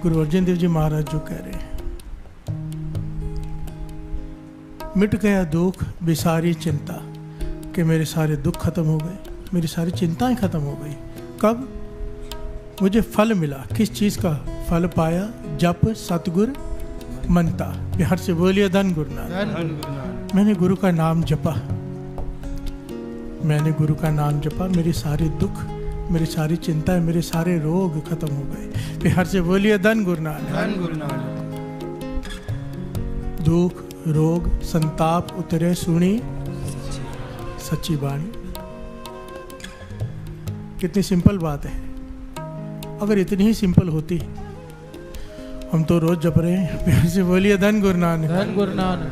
गुरु अर्जन देव जी महाराज जो कह रहे हैं, मिट गया दुख बेसारी चिंता, कि मेरे सारे दुख खत्म हो गए, मेरी सारी चिंताएं खत्म हो गई। कब? मुझे फल मिला। किस चीज़ का फल पाया? जप सतगुर मनता। बिहार से बोलिए धन गुरु नानक। मैंने गुरु का नाम जपा, मैंने गुरु का नाम जपा, मेरे सारे दुख, मेरी सारी चिंताएं, मेरे सारे रोग खत्म हो गए। बिहार से बोलिए धन गुरु नानक। दुख रोग संताप उतरे सुनी सच्ची बाणी। कितनी सिंपल बात है। अगर इतनी ही सिंपल होती, हम तो रोज जप रहे हैं। प्यार से बोलिए धन गुरु नानक। धन गुरु नानक।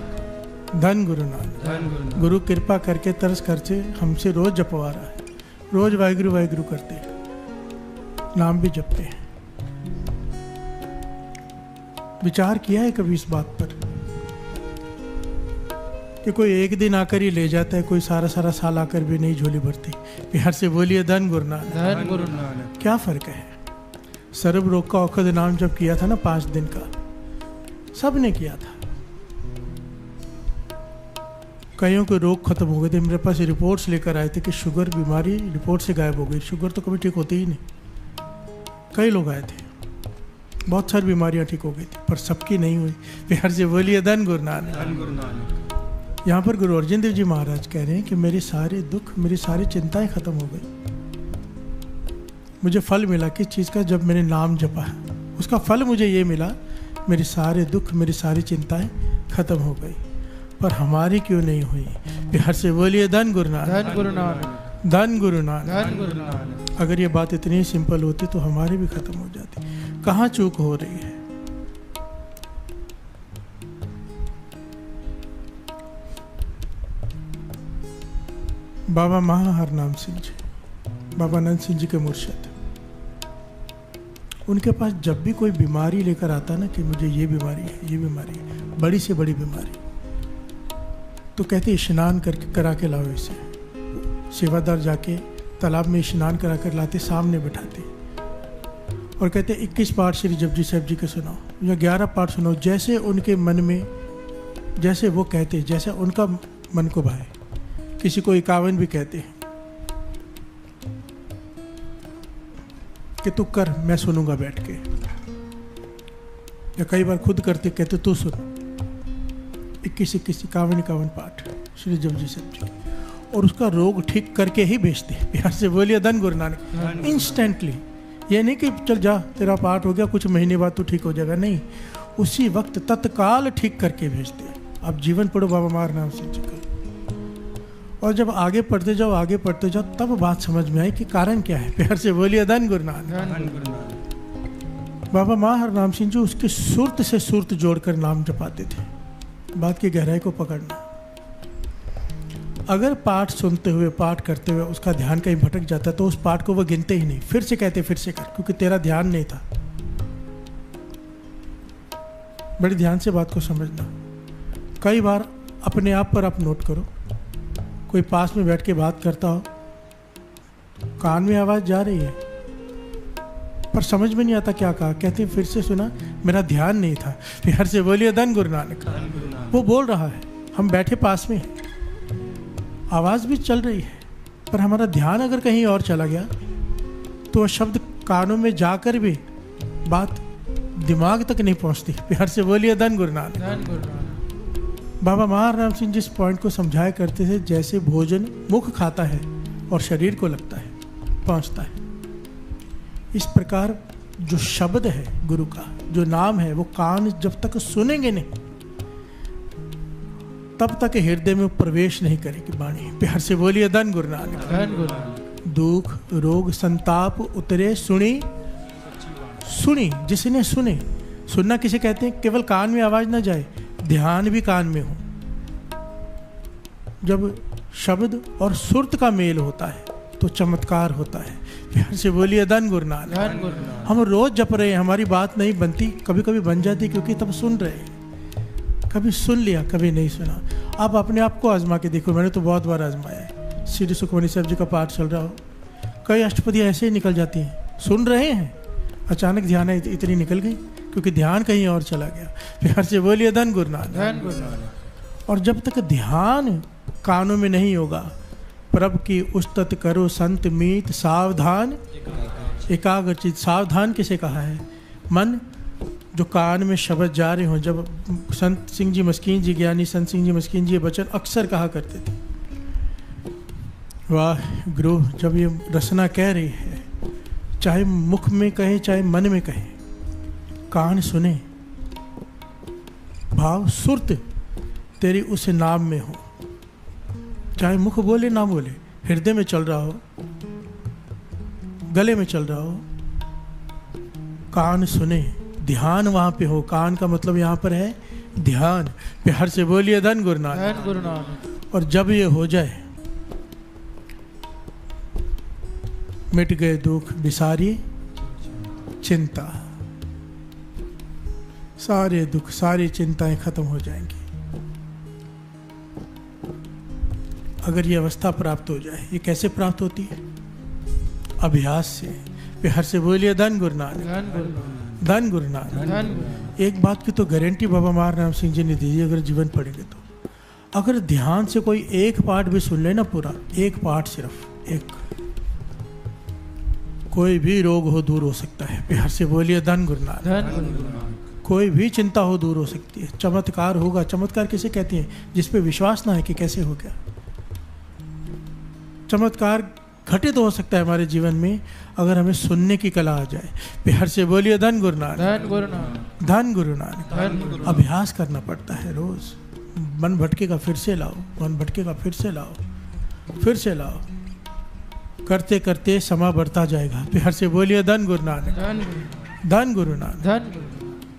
धन गुरु नानक। गुरु कृपा करके तरस करके हमसे रोज जपवा रहा है। रोज वाहिगुरु वाहिगुरु करते हैं, नाम भी जपते हैं। विचार किया है कभी इस बात पर कि कोई एक दिन आकर ही ले जाता है, कोई सारा सारा साल आकर भी नहीं झोली भरती। बिहार से बोलिए धन गुरु नानक। धन गुरु नानक। क्या फर्क है? सर्व रोग का औषध नाम जब किया था ना 5 दिन का, सब ने किया था। कईयों के रोग खत्म हो गए थे। मेरे पास रिपोर्ट्स लेकर आए थे कि शुगर बीमारी रिपोर्ट से गायब हो गई। शुगर तो कभी ठीक होती ही नहीं। कई लोग आए थे, बहुत सारी बीमारियां ठीक हो गई थी, पर सबकी नहीं हुई। बिहार से बोलिए धन गुरु नानक। यहाँ पर गुरु अर्जन देव जी महाराज कह रहे हैं कि मेरे सारे दुख, मेरी सारी चिंताएं खत्म हो गई। मुझे फल मिला किस चीज़ का? जब मैंने नाम जपा, उसका फल मुझे ये मिला, मेरे सारे दुख, मेरी सारी चिंताएं खत्म हो गई। पर हमारी क्यों नहीं हुई? बिहार से बोलिए धन गुरु नानक। धन गुरु नानक। धन गुरु नानक। धन गुरु नानक। अगर ये बात इतनी ही सिंपल होती तो हमारी भी खत्म हो जाती। कहाँ चूक हो रही है? बाबा महाहरनाम सिंह जी, बाबा नंद सिंह जी के मुर्शिद, उनके पास जब भी कोई बीमारी लेकर आता ना कि मुझे ये बीमारी है, ये बीमारी है, बड़ी से बड़ी बीमारी, तो कहते स्नान करके करा के लाओ इसे। सेवादार जाके तालाब में स्नान करा कर लाते, सामने बिठाते और कहते 21 पाठ श्री जपजी साहिब जी के सुनाओ या 11 पाठ सुनाओ, जैसे उनके मन में, जैसे वो कहते, जैसे उनका मन को भाए। किसी को 51 भी कहते हैं कि तू कर, मैं सुनूंगा बैठ के, या कई बार खुद करते, कहते तू सुन। 21 51 पाठ श्री जपजी साहिब जी, और उसका रोग ठीक करके ही बेचते। प्यार से बोलिए धन गुरु नानक। इंस्टेंटली, ये नहीं कि चल जा तेरा पाठ हो गया कुछ महीने बाद तू ठीक हो जाएगा, नहीं, उसी वक्त तत्काल ठीक करके भेजते। आप जीवन पढ़ो बाबा महाराज सिंह जी का, और जब आगे पढ़ते जाओ, आगे पढ़ते जाओ, तब बात समझ में आई कि कारण क्या है। प्यार से बोलिए धन गुरु नानक। बाबा महाराज सिंह जी उसके सुरत से सुरत जोड़कर नाम जपाते थे। बात की गहराई को पकड़ना। अगर पाठ सुनते हुए, पाठ करते हुए उसका ध्यान कहीं भटक जाता तो उस पाठ को वो गिनते ही नहीं, फिर से कहते फिर से कर, क्योंकि तेरा ध्यान नहीं था। बड़ी ध्यान से बात को समझना। कई बार अपने आप पर आप नोट करो, कोई पास में बैठ के बात करता हो, कान में आवाज़ जा रही है पर समझ में नहीं आता क्या कहा, कहते फिर से सुना, मेरा ध्यान नहीं था। प्यार से बोलिए धन गुरु नानक। वो बोल रहा है, हम बैठे पास में, आवाज़ भी चल रही है, पर हमारा ध्यान अगर कहीं और चला गया तो वह शब्द कानों में जाकर भी बात दिमाग तक नहीं पहुंचती। प्यार से बोलिए धन गुरु नानक। बाबा महाराज सिंह जिस पॉइंट को समझाया करते थे, जैसे भोजन मुख खाता है और शरीर को लगता है, पहुंचता है, इस प्रकार जो शब्द है गुरु का, जो नाम है, वो कान जब तक सुनेंगे नहीं तब तक हृदय में प्रवेश नहीं करेगी वाणी। प्यार से बोलिए धन गुरु नानक। दुख रोग संताप उतरे सुनी, सुनी जिसने सुने। सुनना किसे कहते हैं? केवल कान में आवाज ना जाए, ध्यान भी कान में हो। जब शब्द और सुरत का मेल होता है तो चमत्कार होता है। प्यार से बोलिए धन गुरु नानक। हम रोज जप रहे हैं, हमारी बात नहीं बनती, कभी कभी बन जाती क्योंकि तब सुन रहे हैं। कभी सुन लिया, कभी नहीं सुना। आप अपने आप को आजमा के देखो, मैंने तो बहुत बार आजमाया है। श्री सुखमनी साहब जी का पाठ चल रहा हो, कई अष्टपदी ऐसे ही निकल जाती हैं, सुन रहे हैं, अचानक ध्यान है इतनी निकल गई, क्योंकि ध्यान कहीं और चला गया। प्यार से बोलिए धन गुरु नानक। धन गुरु नानक। और जब तक ध्यान कानों में नहीं होगा, प्रभ की उस्तत करो संत मीत सावधान एकाग्रचित। सावधान किसे कहा है? मन जो कान में शब्द जा रहे हों। जब संत सिंह जी मस्कीन जी, ज्ञानी संत सिंह जी मस्कीन जी ये वचन अक्सर कहा करते थे, वाह गुरु, जब ये रचना कह रही है, चाहे मुख में कहे चाहे मन में कहे, कान सुने, भाव सुरत तेरी उस नाम में हो। चाहे मुख बोले ना बोले, हृदय में चल रहा हो, गले में चल रहा हो, कान सुने, ध्यान वहां पे हो। कान का मतलब यहाँ पर है ध्यान। प्यार से बोलिए धन गुरु नानक। धन गुरु नानक। और जब ये हो जाए, मिट गए दुख बिसारी चिंता, सारे दुख सारी चिंताएं खत्म हो जाएंगी। अगर ये अवस्था प्राप्त हो जाए, ये कैसे प्राप्त होती है? अभ्यास से। प्यार से बोलिए धन गुरु नानक। धन गुरु नानक। धन गुरु नानक। धन गुरु नानक। एक बात की तो गारंटी बाबा मार राम सिंह जी ने दी, अगर जीवन पढ़ेंगे तो। अगर ध्यान से कोई एक पाठ भी सुन ले ना, पूरा एक पाठ, सिर्फ एक, कोई भी रोग हो दूर हो सकता है। प्यार से बोलिए धन गुरु नानक। धन गुरु नानक। कोई भी चिंता हो दूर हो सकती है। चमत्कार होगा। चमत्कार किसे कहते हैं? जिस पे विश्वास ना है कि कैसे हो गया। चमत्कार घटित हो सकता है हमारे जीवन में अगर हमें सुनने की कला आ जाए। प्यार से बोलिए धन गुरु नानक। धन गुरु नानक। धन गुरु नानक। धन गुरु नानक। अभ्यास करना पड़ता है रोज। मन भटकेगा फिर से लाओ, मन भटकेगा फिर से लाओ, फिर से लाओ, करते करते समय बढ़ता जाएगा। प्यार से बोलिए धन गुरु नानक। धन गुरु नानक। धन गुरु नानक। धन गुरु नानक।